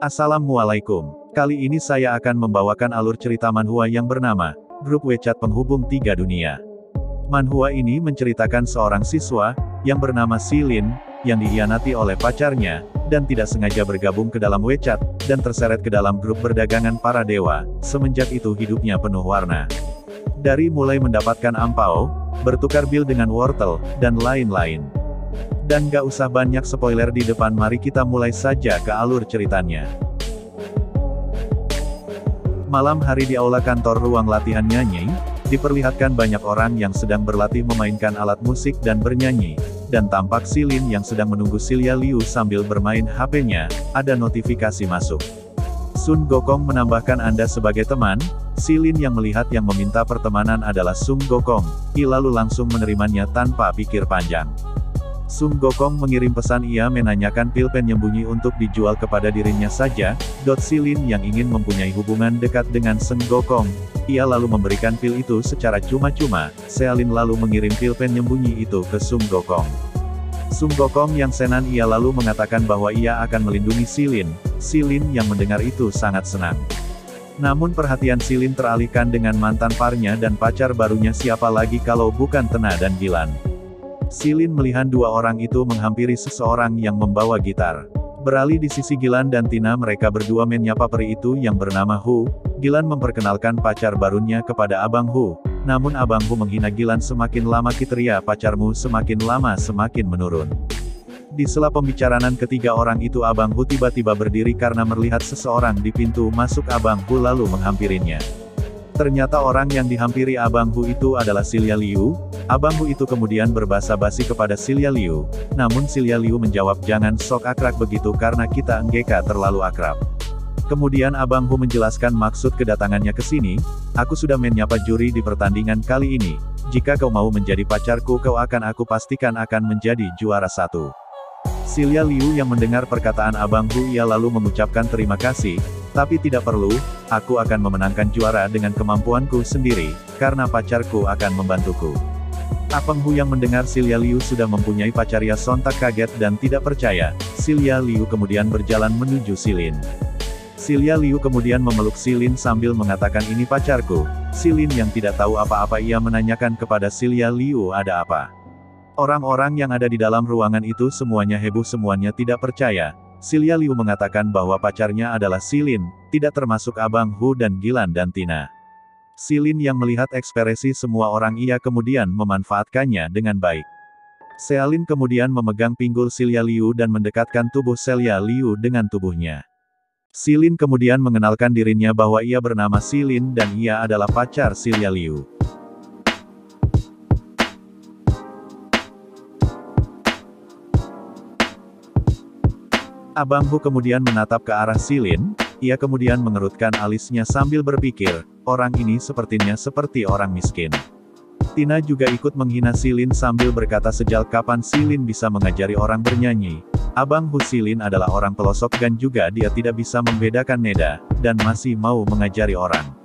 Assalamualaikum. Kali ini saya akan membawakan alur cerita manhwa yang bernama Grup WeChat Penghubung Tiga Dunia. Manhwa ini menceritakan seorang siswa yang bernama Silin yang dikhianati oleh pacarnya dan tidak sengaja bergabung ke dalam WeChat dan terseret ke dalam grup perdagangan para dewa. Semenjak itu hidupnya penuh warna. Dari mulai mendapatkan ampau, bertukar bil dengan wortel, dan lain-lain. Dan gak usah banyak spoiler di depan, mari kita mulai saja ke alur ceritanya. Malam hari di aula kantor ruang latihan nyanyi, diperlihatkan banyak orang yang sedang berlatih memainkan alat musik dan bernyanyi. Dan tampak Silin yang sedang menunggu Silya Liu sambil bermain HP-nya, ada notifikasi masuk. Sun Gokong menambahkan Anda sebagai teman. Silin yang melihat yang meminta pertemanan adalah Sun Gokong, lalu langsung menerimanya tanpa pikir panjang. Sun Gokong mengirim pesan, ia menanyakan pil penyembunyi untuk dijual kepada dirinya saja. Silin yang ingin mempunyai hubungan dekat dengan Sun Gokong, ia lalu memberikan pil itu secara cuma-cuma. Silin lalu mengirim pil penyembunyi itu ke Sun Gokong. Sun Gokong yang senang, ia lalu mengatakan bahwa ia akan melindungi Silin. Silin yang mendengar itu sangat senang. Namun perhatian Silin teralihkan dengan mantan parnya dan pacar barunya, siapa lagi kalau bukan Tena dan Gilan. Silin melihat dua orang itu menghampiri seseorang yang membawa gitar. Beralih di sisi Gilan dan Tina, mereka berdua menyapa peri itu yang bernama Hu. Gilan memperkenalkan pacar barunya kepada Abang Hu. Namun Abang Hu menghina Gilan, semakin lama kriteria pacarmu semakin lama semakin menurun. Di sela pembicaraan ketiga orang itu, Abang Hu tiba-tiba berdiri karena melihat seseorang di pintu masuk. Abang Hu lalu menghampirinya. Ternyata orang yang dihampiri Abang Hu itu adalah Silya Liu. Abang Hu itu kemudian berbahasa basi kepada Silya Liu. Namun Silya Liu menjawab, jangan sok akrab begitu karena kita enggak terlalu akrab. Kemudian Abang Hu menjelaskan maksud kedatangannya ke sini. Aku sudah menyapa juri di pertandingan kali ini. Jika kau mau menjadi pacarku, aku pastikan akan menjadi juara satu. Silya Liu yang mendengar perkataan Abang Hu, ia lalu mengucapkan terima kasih. Tapi tidak perlu, aku akan memenangkan juara dengan kemampuanku sendiri, karena pacarku akan membantuku. Abang Hu yang mendengar Silya Liu sudah mempunyai pacar, ia sontak kaget dan tidak percaya. Silya Liu kemudian berjalan menuju Silin. Silya Liu kemudian memeluk Silin sambil mengatakan, ini pacarku. Silin yang tidak tahu apa-apa, ia menanyakan kepada Silya Liu, ada apa? Orang-orang yang ada di dalam ruangan itu semuanya heboh, semuanya tidak percaya. Silya Liu mengatakan bahwa pacarnya adalah Silin, tidak termasuk Abang Hu dan Gilan dan Tina. Silin yang melihat ekspresi semua orang, ia kemudian memanfaatkannya dengan baik. Silin kemudian memegang pinggul Silya Liu dan mendekatkan tubuh Silya Liu dengan tubuhnya. Silin kemudian mengenalkan dirinya bahwa ia bernama Silin dan ia adalah pacar Silya Liu. Abang Hu kemudian menatap ke arah Silin, ia kemudian mengerutkan alisnya sambil berpikir, orang ini sepertinya seperti orang miskin. Tina juga ikut menghina Silin sambil berkata, sejak kapan Silin bisa mengajari orang bernyanyi? Abang Hu, Silin adalah orang pelosok dan juga dia tidak bisa membedakan nada, dan masih mau mengajari orang.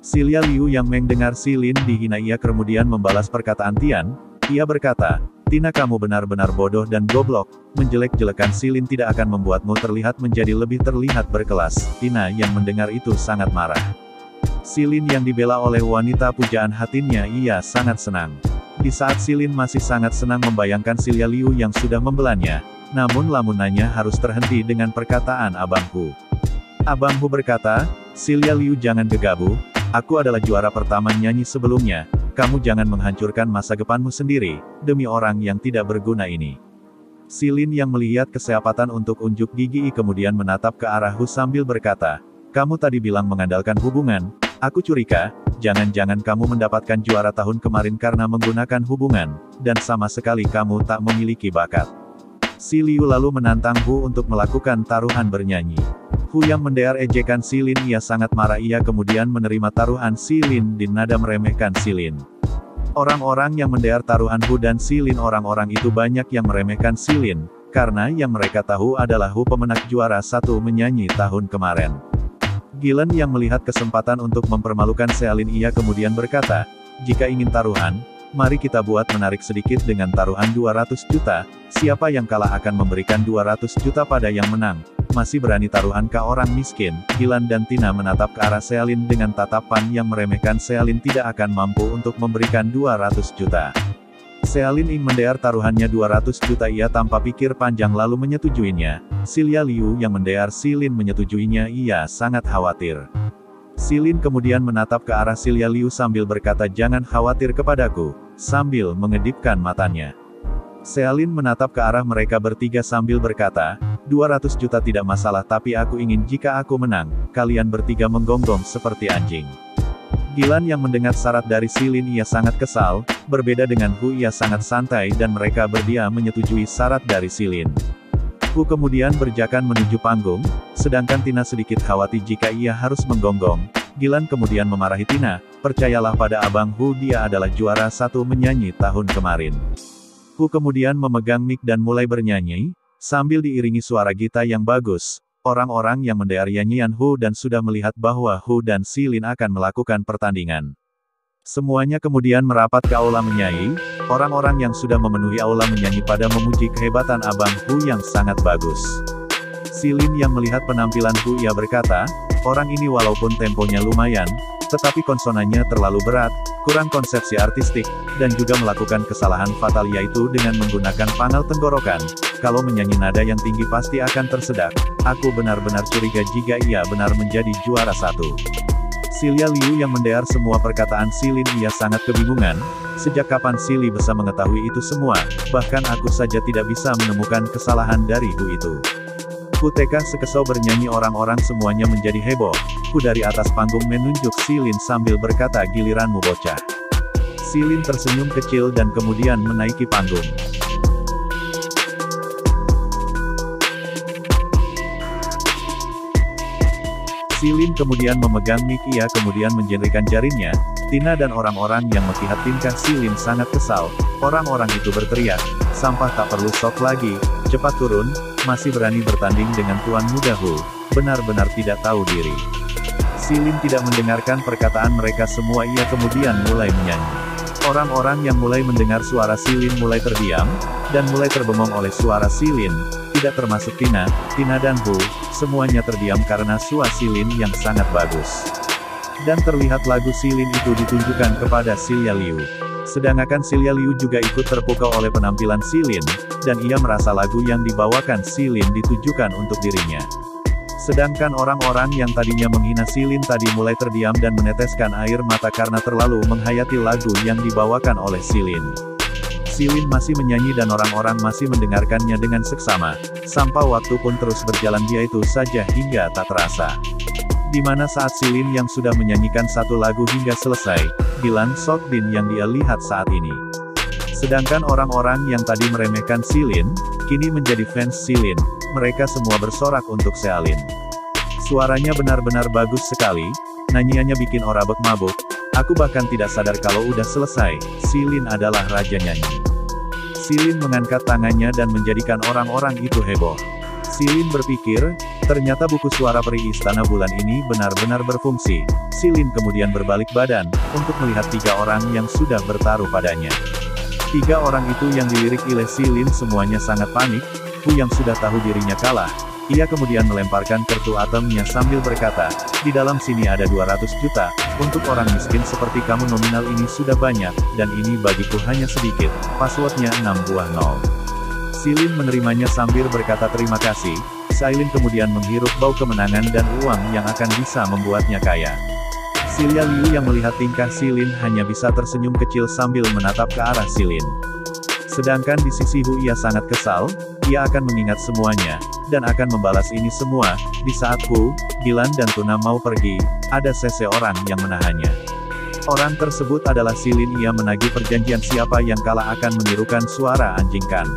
Silya Liu yang mendengar Silin dihina, ia kemudian membalas perkataan Tian, ia berkata, Tina, kamu benar-benar bodoh dan goblok, menjelek-jelekan Silin tidak akan membuatmu terlihat menjadi lebih terlihat berkelas. Tina yang mendengar itu sangat marah. Silin yang dibela oleh wanita pujaan hatinya, ia sangat senang. Di saat Silin masih sangat senang membayangkan Silya Liu yang sudah membelanya, namun lamunannya harus terhenti dengan perkataan Abang Hu. Abang Hu berkata, Silya Liu jangan gegabah, aku adalah juara pertama nyanyi sebelumnya. Kamu jangan menghancurkan masa depanmu sendiri, demi orang yang tidak berguna ini. Silin yang melihat kesempatan untuk unjuk gigi kemudian menatap ke arah Hu sambil berkata, kamu tadi bilang mengandalkan hubungan, aku curiga, jangan-jangan kamu mendapatkan juara tahun kemarin karena menggunakan hubungan, dan sama sekali kamu tak memiliki bakat. Si Liu lalu menantang Hu untuk melakukan taruhan bernyanyi. Hu yang mendengar ejekan Silin, ia sangat marah, ia kemudian menerima taruhan Silin di nada meremehkan Silin. Orang-orang yang mendengar taruhan Hu dan Silin, orang-orang itu banyak yang meremehkan Silin, karena yang mereka tahu adalah Hu pemenang juara satu menyanyi tahun kemarin. Gilan yang melihat kesempatan untuk mempermalukan Silin, ia kemudian berkata, jika ingin taruhan, mari kita buat menarik sedikit dengan taruhan 200 juta, siapa yang kalah akan memberikan 200 juta pada yang menang. masih berani taruhan ke orang miskin. Gilan dan Tina menatap ke arah Sealin dengan tatapan yang meremehkan. Sealin tidak akan mampu untuk memberikan 200 juta. Sealin ingin mendear taruhannya 200 juta. Ia tanpa pikir panjang lalu menyetujuinya. Silya Liu yang mendear Silin menyetujuinya. Ia sangat khawatir. Silin kemudian menatap ke arah Silya Liu sambil berkata, jangan khawatir kepadaku, sambil mengedipkan matanya. Sealin menatap ke arah mereka bertiga sambil berkata, 200 juta tidak masalah, tapi aku ingin jika aku menang, kalian bertiga menggonggong seperti anjing. Gilan yang mendengar syarat dari Silin ia sangat kesal, berbeda dengan Hu ia sangat santai dan mereka berdiam menyetujui syarat dari Silin. Hu kemudian berjalan menuju panggung, sedangkan Tina sedikit khawatir jika ia harus menggonggong. Gilan kemudian memarahi Tina, percayalah pada Abang Hu, dia adalah juara 1 menyanyi tahun kemarin. Hu kemudian memegang mic dan mulai bernyanyi, sambil diiringi suara gitar yang bagus. Orang-orang yang mendengar nyanyian Hu dan sudah melihat bahwa Hu dan Silin akan melakukan pertandingan. Semuanya kemudian merapat ke aula menyanyi. Orang-orang yang sudah memenuhi aula menyanyi pada memuji kehebatan Abang Hu yang sangat bagus. Silin yang melihat penampilan Hu ia berkata, orang ini walaupun temponya lumayan, tetapi konsonannya terlalu berat, kurang konsepsi artistik, dan juga melakukan kesalahan fatal yaitu dengan menggunakan panggal tenggorokan. Kalau menyanyi nada yang tinggi pasti akan tersedak. Aku benar-benar curiga jika ia benar menjadi juara 1. Silya Liu yang mendengar semua perkataan Silin ia sangat kebingungan. Sejak kapan Silly bisa mengetahui itu semua, bahkan aku saja tidak bisa menemukan kesalahan dari Hu itu. Hu teka sekesau bernyanyi, orang-orang semuanya menjadi heboh. Hu dari atas panggung menunjuk Silin sambil berkata, giliranmu bocah. Silin tersenyum kecil dan kemudian menaiki panggung. Silin kemudian memegang mic, ia kemudian menjentikan jarinya. Tina dan orang-orang yang melihat tingkah Silin sangat kesal. Orang-orang itu berteriak, sampah tak perlu sok lagi, cepat turun, masih berani bertanding dengan tuan muda Hu, benar-benar tidak tahu diri. Silin tidak mendengarkan perkataan mereka semua, ia kemudian mulai menyanyi. Orang-orang yang mulai mendengar suara Silin mulai terdiam, dan mulai terbengong oleh suara Silin, tidak termasuk Tina dan Hu, semuanya terdiam karena suara Silin yang sangat bagus. Dan terlihat lagu Silin itu ditunjukkan kepada Silya Liu. Sedangkan Silya Liu juga ikut terpukau oleh penampilan Silin, dan ia merasa lagu yang dibawakan Silin ditujukan untuk dirinya. Sedangkan orang-orang yang tadinya menghina Silin tadi mulai terdiam dan meneteskan air mata karena terlalu menghayati lagu yang dibawakan oleh Silin. Silin masih menyanyi dan orang-orang masih mendengarkannya dengan seksama. Sampai waktu pun terus berjalan dia itu saja hingga tak terasa. Di mana saat Silin yang sudah menyanyikan satu lagu hingga selesai, Gilan Sokdin yang dia lihat saat ini. Sedangkan orang-orang yang tadi meremehkan Silin, kini menjadi fans Silin. Mereka semua bersorak untuk Sealin. Suaranya benar-benar bagus sekali, nyanyiannya bikin orang mabuk. Aku bahkan tidak sadar kalau udah selesai, Silin adalah raja nyanyi. Silin mengangkat tangannya dan menjadikan orang-orang itu heboh. Silin berpikir, ternyata buku suara peri Istana Bulan ini benar-benar berfungsi. Silin kemudian berbalik badan, untuk melihat 3 orang yang sudah bertaruh padanya. 3 orang itu yang dilirik oleh Silin semuanya sangat panik. Hu yang sudah tahu dirinya kalah, ia kemudian melemparkan kartu atomnya sambil berkata, di dalam sini ada 200 juta, untuk orang miskin seperti kamu nominal ini sudah banyak, dan ini bagiku hanya sedikit, passwordnya 6 buah 0. Silin menerimanya sambil berkata terima kasih. Silin kemudian menghirup bau kemenangan dan uang yang akan bisa membuatnya kaya. Silya Liu yang melihat tingkah Silin hanya bisa tersenyum kecil sambil menatap ke arah Silin. Sedangkan di sisi Hu ia sangat kesal, ia akan mengingat semuanya, dan akan membalas ini semua. Di saat Hu, Gilan dan Tuna mau pergi, ada seseorang yang menahannya. Orang tersebut adalah Silin, ia menagih perjanjian siapa yang kalah akan menirukan suara anjing kan.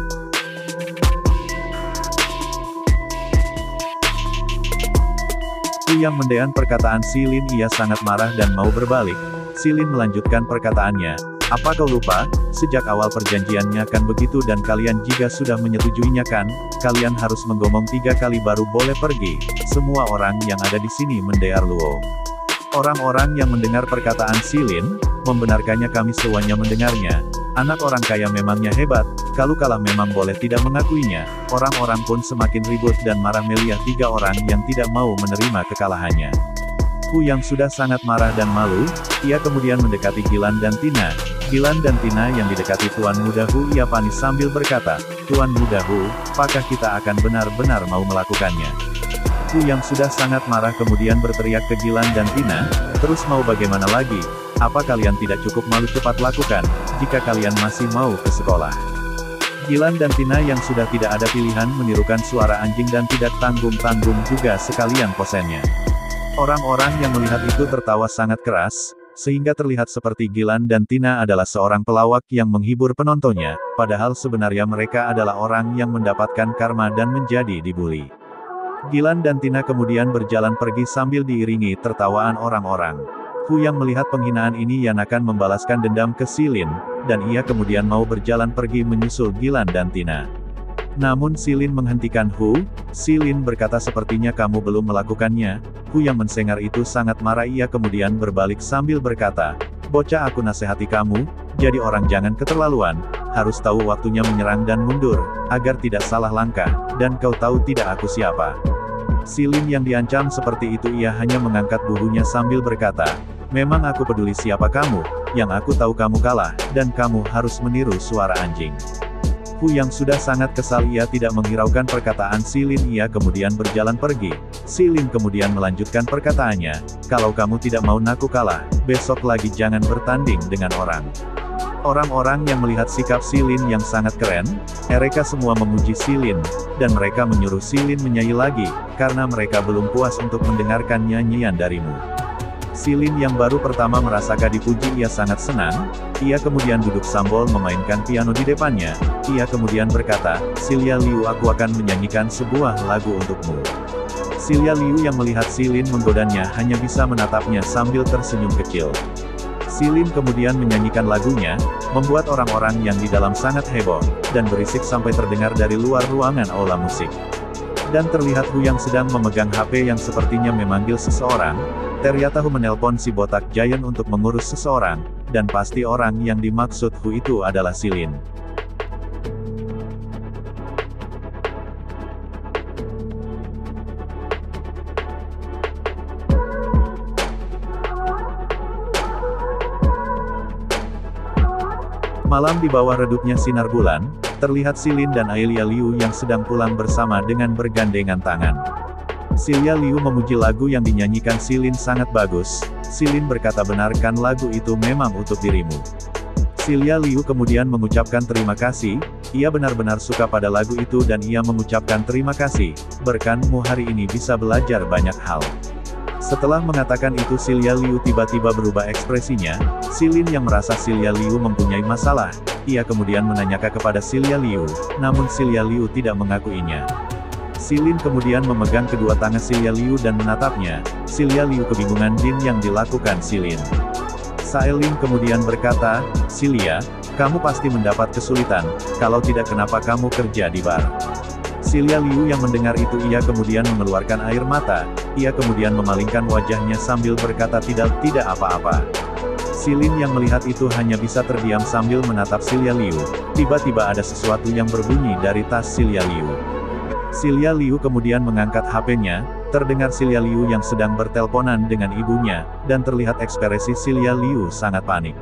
Hu yang mendengar perkataan Silin ia sangat marah dan mau berbalik. Silin melanjutkan perkataannya. Apa kau lupa, sejak awal perjanjiannya kan begitu dan kalian jika sudah menyetujuinya kan, kalian harus menggomong 3 kali baru boleh pergi. Semua orang yang ada di sini mendengar Luo. Orang-orang yang mendengar perkataan Silin, membenarkannya kami semuanya mendengarnya. Anak orang kaya memangnya hebat, kalau kalah memang boleh tidak mengakuinya. Orang-orang pun semakin ribut dan marah melihat 3 orang yang tidak mau menerima kekalahannya. Hu yang sudah sangat marah dan malu, ia kemudian mendekati Gilan dan Tina. Gilan dan Tina yang didekati Tuan Muda Hu ia panis sambil berkata, "Tuan Muda Hu, apakah kita akan benar-benar mau melakukannya?" Hu yang sudah sangat marah kemudian berteriak ke Gilan dan Tina, "Terus mau bagaimana lagi? Apa kalian tidak cukup malu cepat lakukan, jika kalian masih mau ke sekolah?" Gilan dan Tina yang sudah tidak ada pilihan menirukan suara anjing dan tidak tanggung-tanggung juga sekalian posennya. Orang-orang yang melihat itu tertawa sangat keras, sehingga terlihat seperti Gilan dan Tina adalah seorang pelawak yang menghibur penontonnya, padahal sebenarnya mereka adalah orang yang mendapatkan karma dan menjadi dibully. Gilan dan Tina kemudian berjalan pergi sambil diiringi tertawaan orang-orang. Hu yang melihat penghinaan ini yang akan membalaskan dendam ke Silin, dan ia kemudian mau berjalan pergi menyusul Gilan dan Tina. Namun Silin menghentikan Hu. Silin berkata, "Sepertinya kamu belum melakukannya." Hu yang mendengar itu sangat marah, ia kemudian berbalik sambil berkata, "Bocah, aku nasihati kamu, jadi orang jangan keterlaluan, harus tahu waktunya menyerang dan mundur, agar tidak salah langkah, dan kau tahu tidak aku siapa." Silin yang diancam seperti itu ia hanya mengangkat buhunya sambil berkata, "Memang aku peduli siapa kamu, yang aku tahu kamu kalah, dan kamu harus meniru suara anjing." Hu yang sudah sangat kesal ia tidak menghiraukan perkataan Silin, ia kemudian berjalan pergi. Silin kemudian melanjutkan perkataannya, "Kalau kamu tidak mau naku kalah, besok lagi jangan bertanding dengan orang." Orang-orang yang melihat sikap Silin yang sangat keren, mereka semua memuji Silin, dan mereka menyuruh Silin menyanyi lagi, karena mereka belum puas untuk mendengarkan nyanyian darimu. Silin yang baru pertama merasakan dipuji ia sangat senang, ia kemudian duduk sambil memainkan piano di depannya, ia kemudian berkata, "Silya Liu, aku akan menyanyikan sebuah lagu untukmu." Silya Liu yang melihat Silin menggodanya hanya bisa menatapnya sambil tersenyum kecil. Silin kemudian menyanyikan lagunya, membuat orang-orang yang di dalam sangat heboh, dan berisik sampai terdengar dari luar ruangan aula musik. Dan terlihat Hu yang sedang memegang HP yang sepertinya memanggil seseorang. Ternyata Hu menelpon si botak giant untuk mengurus seseorang, dan pasti orang yang dimaksud Hu itu adalah Silin. Malam di bawah redupnya sinar bulan, terlihat Silin dan Ailia Liu yang sedang pulang bersama dengan bergandengan tangan. Silya Liu memuji lagu yang dinyanyikan Silin sangat bagus. Silin berkata, "Benarkan lagu itu memang untuk dirimu." Silya Liu kemudian mengucapkan terima kasih, ia benar-benar suka pada lagu itu dan ia mengucapkan terima kasih, "Berkanmu hari ini bisa belajar banyak hal." Setelah mengatakan itu Silya Liu tiba-tiba berubah ekspresinya. Silin yang merasa Silya Liu mempunyai masalah, ia kemudian menanyakan kepada Silya Liu, namun Silya Liu tidak mengakuinya. Silin kemudian memegang kedua tangan Silya Liu dan menatapnya. Silya Liu kebingungan din yang dilakukan Silin. Saelin kemudian berkata, "Silya, kamu pasti mendapat kesulitan, kalau tidak kenapa kamu kerja di bar?" Silya Liu yang mendengar itu ia kemudian mengeluarkan air mata, ia kemudian memalingkan wajahnya sambil berkata, tidak apa-apa." Silin yang melihat itu hanya bisa terdiam sambil menatap Silya Liu. Tiba-tiba ada sesuatu yang berbunyi dari tas Silya Liu. Silya Liu kemudian mengangkat HP-nya, terdengar Silya Liu yang sedang bertelponan dengan ibunya, dan terlihat ekspresi Silya Liu sangat panik.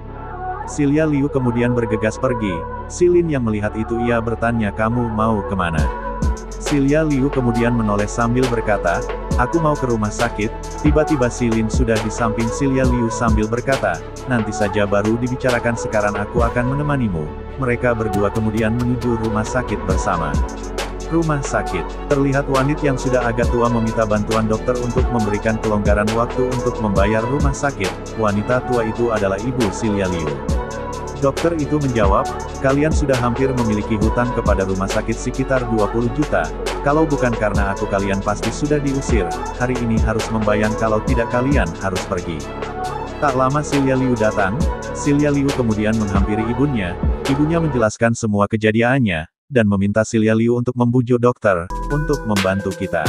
Silya Liu kemudian bergegas pergi. Silin yang melihat itu ia bertanya, "Kamu mau kemana?" Silya Liu kemudian menoleh sambil berkata, "Aku mau ke rumah sakit." Tiba-tiba Silin sudah di samping Silya Liu sambil berkata, "Nanti saja baru dibicarakan, sekarang aku akan menemanimu." Mereka berdua kemudian menuju rumah sakit bersama. Rumah sakit. Terlihat wanita yang sudah agak tua meminta bantuan dokter untuk memberikan kelonggaran waktu untuk membayar rumah sakit. Wanita tua itu adalah ibu Silya Liu. Dokter itu menjawab, "Kalian sudah hampir memiliki hutang kepada rumah sakit sekitar 20 juta. Kalau bukan karena aku kalian pasti sudah diusir. Hari ini harus membayar, kalau tidak kalian harus pergi." Tak lama Silya Liu datang. Silya Liu kemudian menghampiri ibunya. Ibunya menjelaskan semua kejadiannya, dan meminta Silya Liu untuk membujuk dokter, untuk membantu kita.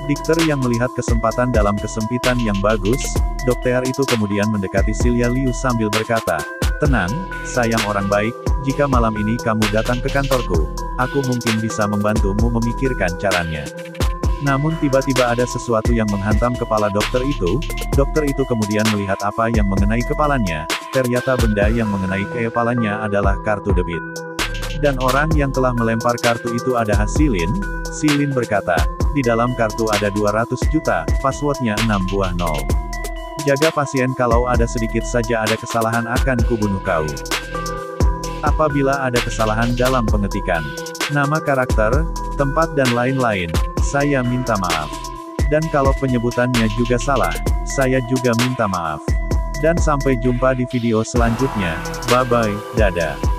Dokter yang melihat kesempatan dalam kesempitan yang bagus, dokter itu kemudian mendekati Silya Liu sambil berkata, Tenang, sayang orang baik, jika malam ini kamu datang ke kantorku, aku mungkin bisa membantumu memikirkan caranya. Namun tiba-tiba ada sesuatu yang menghantam kepala dokter itu kemudian melihat apa yang mengenai kepalanya, ternyata benda yang mengenai kepalanya adalah kartu debit. Dan orang yang telah melempar kartu itu adalah Silin. Silin berkata, di dalam kartu ada 200 juta, passwordnya 6 buah nol. Jaga pasien, kalau ada sedikit saja ada kesalahan akan kubunuh kau. Apabila ada kesalahan dalam pengetikan nama karakter, tempat dan lain-lain, saya minta maaf. Dan kalau penyebutannya juga salah, saya juga minta maaf. Dan sampai jumpa di video selanjutnya. Bye-bye, dadah.